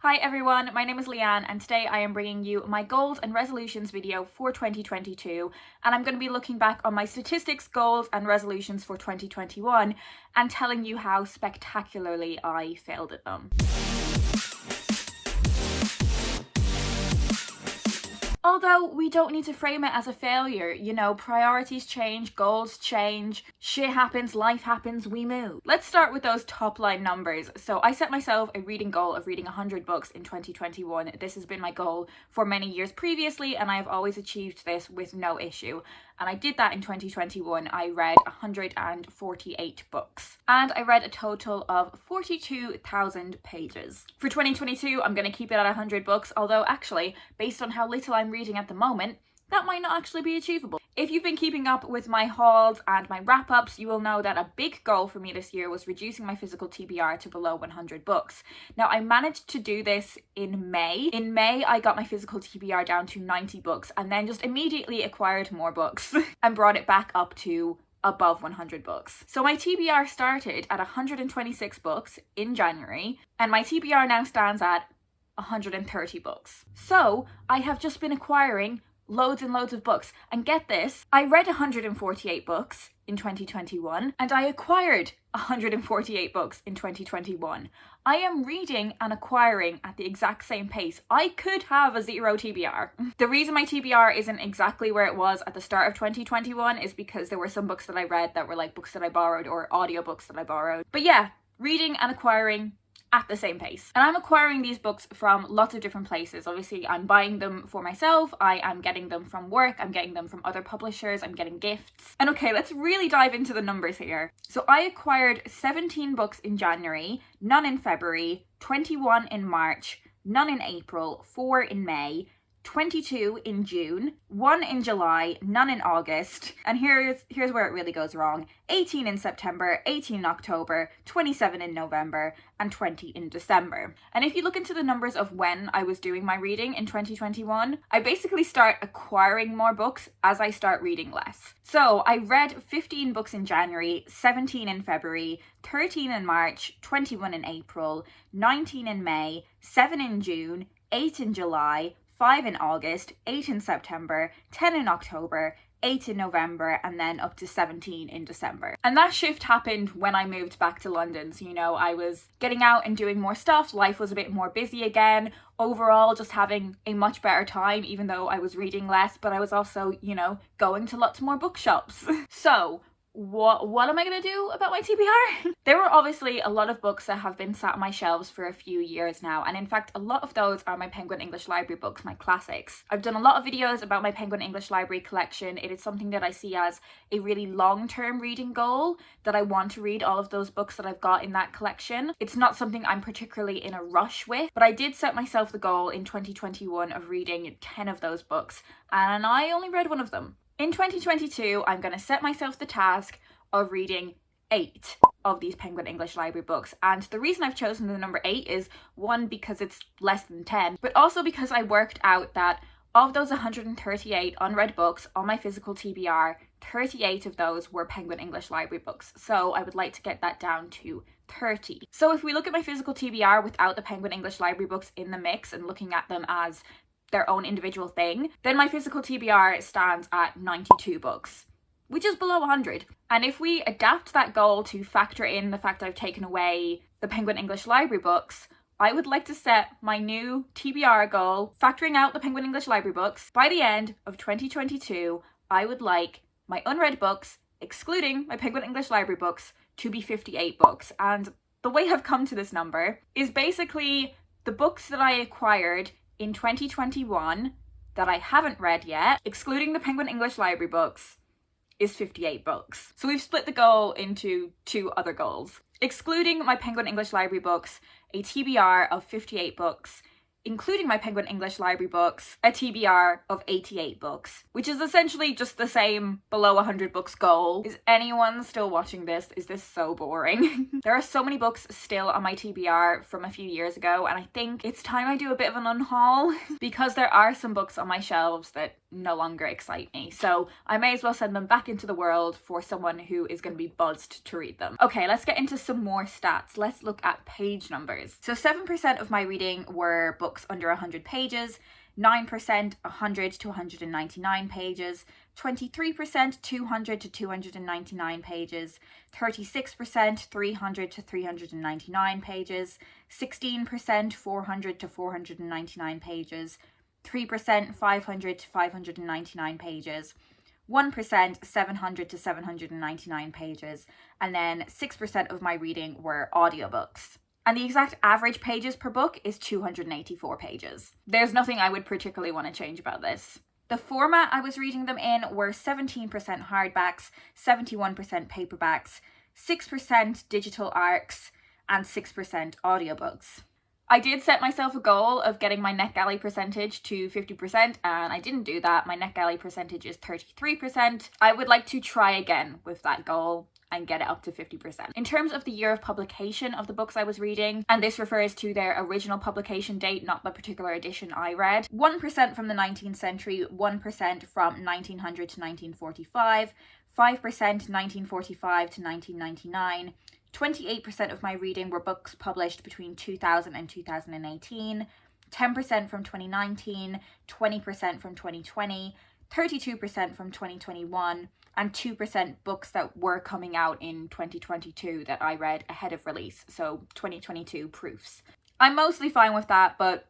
Hi everyone, my name is Leanne and today I am bringing you my goals and resolutions video for 2022, and I'm going to be looking back on my statistics, goals and resolutions for 2021 and telling you how spectacularly I failed at them. Although we don't need to frame it as a failure, you know, priorities change, goals change, shit happens, life happens, we move. Let's start with those top line numbers. So I set myself a reading goal of reading 100 books in 2021. This has been my goal for many years previously and I have always achieved this with no issue. And I did that in 2021. I read 148 books and I read a total of 42,000 pages. For 2022, I'm going to keep it at 100 books, although actually, based on how little I'm reading at the moment, that might not actually be achievable. If you've been keeping up with my hauls and my wrap-ups, you will know that a big goal for me this year was reducing my physical TBR to below 100 books. Now, I managed to do this in May. In May, I got my physical TBR down to 90 books and then just immediately acquired more books and brought it back up to above 100 books. So my TBR started at 126 books in January and my TBR now stands at 130 books. So I have just been acquiring loads and loads of books. And get this, I read 148 books in 2021 and I acquired 148 books in 2021. I am reading and acquiring at the exact same pace. I could have a 0 TBR. The reason my TBR isn't exactly where it was at the start of 2021 is because there were some books that I read that were like books that I borrowed or audiobooks that I borrowed. But yeah, reading and acquiring at the same pace. And I'm acquiring these books from lots of different places. Obviously, I'm buying them for myself, I am getting them from work, I'm getting them from other publishers, I'm getting gifts. And okay, let's really dive into the numbers here. So I acquired 17 books in January, none in February, 21 in March, none in April, 4 in May, 22 in June, 1 in July, none in August, and here's where it really goes wrong: 18 in September, 18 in October, 27 in November, and 20 in December. And if you look into the numbers of when I was doing my reading in 2021, I basically start acquiring more books as I start reading less. So I read 15 books in January, 17 in February, 13 in March, 21 in April, 19 in May, 7 in June, 8 in July, 5 in August, 8 in September, 10 in October, 8 in November, and then up to 17 in December. And that shift happened when I moved back to London. So, you know, I was getting out and doing more stuff. Life was a bit more busy again. Overall, just having a much better time, even though I was reading less, but I was also, you know, going to lots more bookshops. So, what am I going to do about my TBR? There were obviously a lot of books that have been sat on my shelves for a few years now, and in fact a lot of those are my Penguin English Library books, my classics. I've done a lot of videos about my Penguin English Library collection. It is something that I see as a really long-term reading goal, that I want to read all of those books that I've got in that collection. It's not something I'm particularly in a rush with, but I did set myself the goal in 2021 of reading 10 of those books, and I only read one of them. In 2022, I'm going to set myself the task of reading 8 of these Penguin English Library books. And the reason I've chosen the number 8 is, one, because it's less than 10, but also because I worked out that of those 138 unread books on my physical TBR, 38 of those were Penguin English Library books. So I would like to get that down to 30. So if we look at my physical TBR without the Penguin English Library books in the mix and looking at them as their own individual thing, then my physical TBR stands at 92 books, which is below 100. And if we adapt that goal to factor in the fact that I've taken away the Penguin English Library books, I would like to set my new TBR goal, factoring out the Penguin English Library books. By the end of 2022, I would like my unread books, excluding my Penguin English Library books, to be 58 books. And the way I've come to this number is basically the books that I acquired in 2021 that I haven't read yet, excluding the Penguin English Library books, is 58 books. So we've split the goal into 2 other goals. Excluding my Penguin English Library books, a TBR of 58 books, including my Penguin English Library books, a TBR of 88 books, which is essentially just the same below 100 books goal. Is anyone still watching this? Is this so boring? There are so many books still on my TBR from a few years ago, and I think it's time I do a bit of an unhaul because there are some books on my shelves that no longer excite me. So I may as well send them back into the world for someone who is going to be buzzed to read them. Okay, let's get into some more stats. Let's look at page numbers. So 7% of my reading were books under 100 pages, 9% 100 to 199 pages, 23% 200 to 299 pages, 36% 300 to 399 pages, 16% 400 to 499 pages, 3% 500 to 599 pages, 1% 700 to 799 pages, and then 6% of my reading were audiobooks. And the exact average pages per book is 284 pages. There's nothing I would particularly want to change about this. The format I was reading them in were 17% hardbacks, 71% paperbacks, 6% digital ARCs, and 6% audiobooks. I did set myself a goal of getting my NetGalley percentage to 50%, and I didn't do that. My NetGalley percentage is 33%. I would like to try again with that goal and get it up to 50%. In terms of the year of publication of the books I was reading, and this refers to their original publication date, not the particular edition I read, 1% from the 19th century, 1% from 1900 to 1945, 5% 1945 to 1999, 28% of my reading were books published between 2000 and 2018, 10% from 2019, 20% from 2020, 32% from 2021, and 2% books that were coming out in 2022 that I read ahead of release, so 2022 proofs. I'm mostly fine with that, but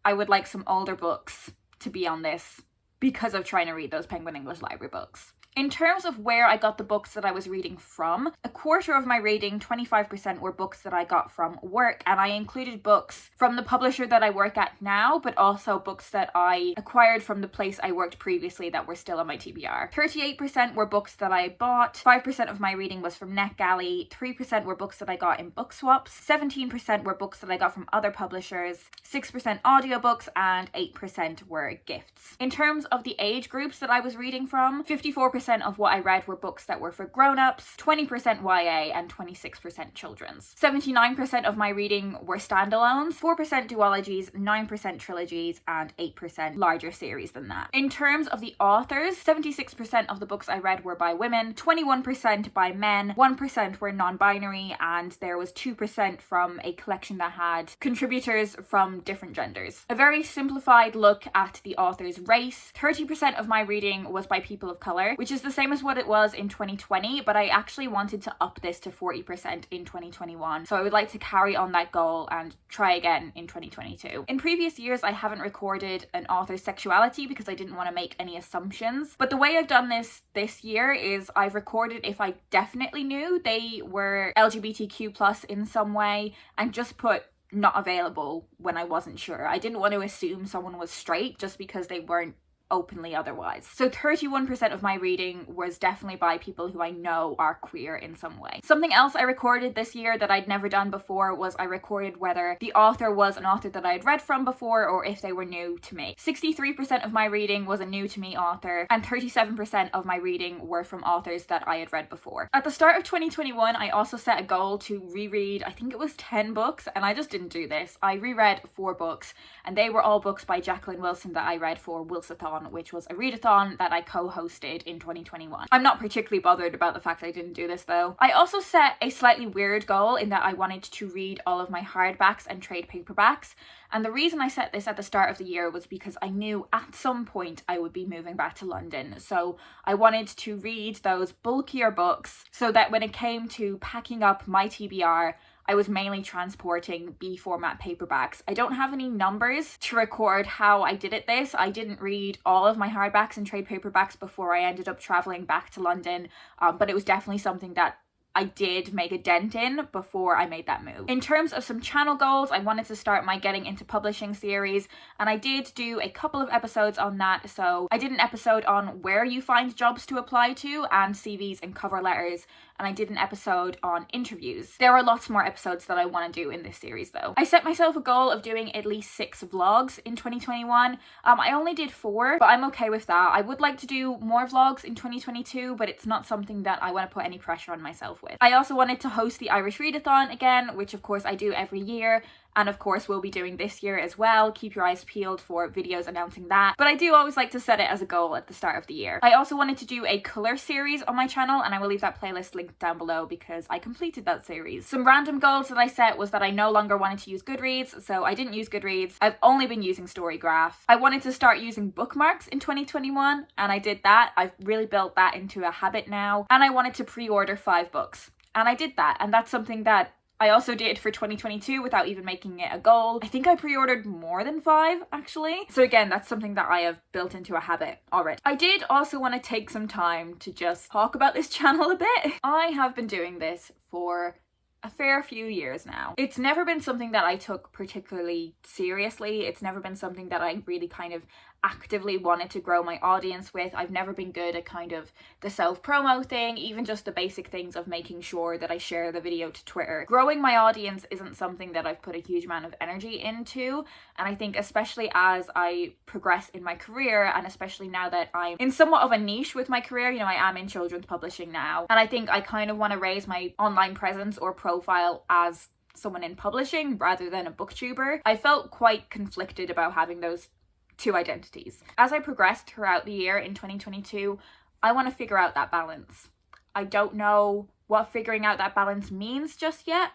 I would like some older books to be on this because of trying to read those Penguin English Library books. In terms of where I got the books that I was reading from, a quarter of my reading, 25%, were books that I got from work, and I included books from the publisher that I work at now, but also books that I acquired from the place I worked previously that were still on my TBR. 38% were books that I bought, 5% of my reading was from NetGalley, 3% were books that I got in book swaps, 17% were books that I got from other publishers, 6% audiobooks, and 8% were gifts. In terms of the age groups that I was reading from, 54% of what I read were books that were for grown-ups, 20% YA, and 26% children's. 79% of my reading were standalones, 4% duologies, 9% trilogies, and 8% larger series than that. In terms of the authors, 76% of the books I read were by women, 21% by men, 1% were non-binary, and there was 2% from a collection that had contributors from different genders. A very simplified look at the author's race. 30% of my reading was by people of color, which is the same as what it was in 2020, but I actually wanted to up this to 40% in 2021. So I would like to carry on that goal and try again in 2022. In previous years, I haven't recorded an author's sexuality because I didn't want to make any assumptions. But the way I've done this year is I've recorded if I definitely knew they were LGBTQ+ in some way, and just put not available when I wasn't sure. I didn't want to assume someone was straight just because they weren't openly otherwise. So 31% of my reading was definitely by people who I know are queer in some way. Something else I recorded this year that I'd never done before was I recorded whether the author was an author that I had read from before or if they were new to me. 63% of my reading was a new to me author, and 37% of my reading were from authors that I had read before. At the start of 2021, I also set a goal to reread, I think it was 10 books, and I just didn't do this. I reread 4 books, and they were all books by Jacqueline Wilson that I read for Wilsathon, which was a readathon that I co-hosted in 2021. I'm not particularly bothered about the fact I didn't do this though. I also set a slightly weird goal in that I wanted to read all of my hardbacks and trade paperbacks, and the reason I set this at the start of the year was because I knew at some point I would be moving back to London, so I wanted to read those bulkier books so that when it came to packing up my TBR, I was mainly transporting B format paperbacks. I don't have any numbers to record how I did this. I didn't read all of my hardbacks and trade paperbacks before I ended up traveling back to London, but it was definitely something that I did make a dent in before I made that move. In terms of some channel goals, I wanted to start my Getting Into Publishing series, and I did do a couple of episodes on that. So I did an episode on where you find jobs to apply to and CVs and cover letters, and I did an episode on interviews. There are lots more episodes that I want to do in this series though. I set myself a goal of doing at least 6 vlogs in 2021. I only did 4, but I'm okay with that. I would like to do more vlogs in 2022, but it's not something that I want to put any pressure on myself with. I also wanted to host the Irish Readathon again, which of course I do every year, and of course we'll be doing this year as well. Keep your eyes peeled for videos announcing that. But I do always like to set it as a goal at the start of the year. I also wanted to do a colour series on my channel, and I will leave that playlist linked down below because I completed that series. Some random goals that I set was that I no longer wanted to use Goodreads, so I didn't use Goodreads. I've only been using Storygraph. I wanted to start using bookmarks in 2021, and I did that. I've really built that into a habit now. And I wanted to pre-order 5 books, and I did that, and that's something that I also did for 2022 without even making it a goal. I think I pre-ordered more than 5 actually. So again, that's something that I have built into a habit already. I did also want to take some time to just talk about this channel a bit. I have been doing this for a fair few years now. It's never been something that I took particularly seriously. It's never been something that I really kind of actively wanted to grow my audience with. I've never been good at kind of the self-promo thing, even just the basic things of making sure that I share the video to Twitter. Growing my audience isn't something that I've put a huge amount of energy into, and I think especially as I progress in my career, and especially now that I'm in somewhat of a niche with my career, you know, I am in children's publishing now, and I think I kind of want to raise my online presence or profile as someone in publishing rather than a booktuber. I felt quite conflicted about having those 2 identities. As I progressed throughout the year in 2022, I want to figure out that balance. I don't know what figuring out that balance means just yet,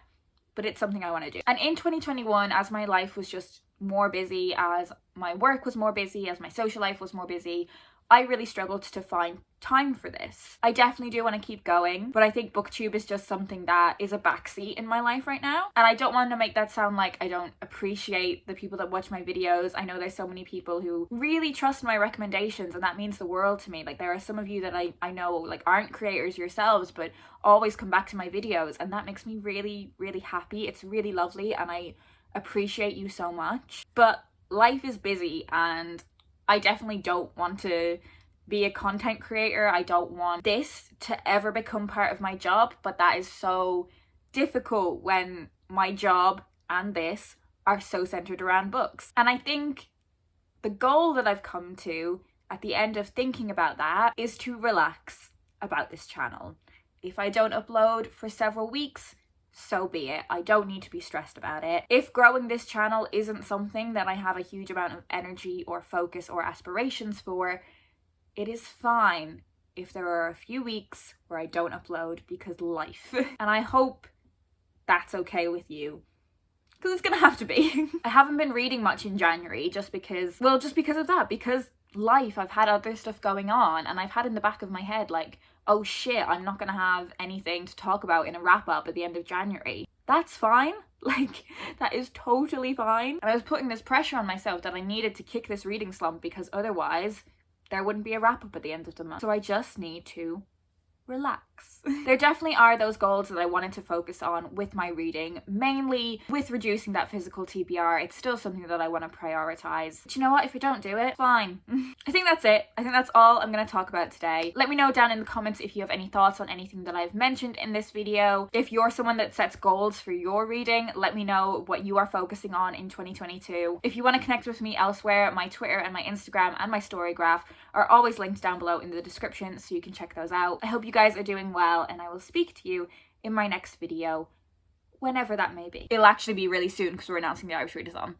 but it's something I want to do. And in 2021, as my life was just more busy, as my work was more busy, as my social life was more busy, I really struggled to find time for this. I definitely do want to keep going, but I think booktube is just something that is a backseat in my life right now. And I don't want to make that sound like I don't appreciate the people that watch my videos. I know there's so many people who really trust my recommendations, and that means the world to me. Like, there are some of you that I know like aren't creators yourselves, but always come back to my videos, and that makes me really, really happy. It's really lovely, and I appreciate you so much. But life is busy, and I definitely don't want to be a content creator. I don't want this to ever become part of my job, but that is so difficult when my job and this are so centered around books. And I think the goal that I've come to at the end of thinking about that is to relax about this channel. If I don't upload for several weeks, so be it. I don't need to be stressed about it. If growing this channel isn't something that I have a huge amount of energy or focus or aspirations for, it is fine if there are a few weeks where I don't upload because life. And I hope that's okay with you, because it's gonna have to be. I haven't been reading much in January just because of that, because life. I've had other stuff going on, and I've had in the back of my head like, oh shit, I'm not gonna have anything to talk about in a wrap up at the end of January. That's fine. Like, that is totally fine. And I was putting this pressure on myself that I needed to kick this reading slump because otherwise there wouldn't be a wrap up at the end of the month. So I just need to relax. There definitely are those goals that I wanted to focus on with my reading, mainly with reducing that physical TBR. It's still something that I want to prioritize. But you know what? If I don't do it, fine. I think that's it. I think that's all I'm going to talk about today. Let me know down in the comments if you have any thoughts on anything that I've mentioned in this video. If you're someone that sets goals for your reading, let me know what you are focusing on in 2022. If you want to connect with me elsewhere, my Twitter and my Instagram and my Storygraph are always linked down below in the description, so you can check those out. I hope you guys are doing well, and I will speak to you in my next video, whenever that may be. It'll actually be really soon because we're announcing the Irish Readathon.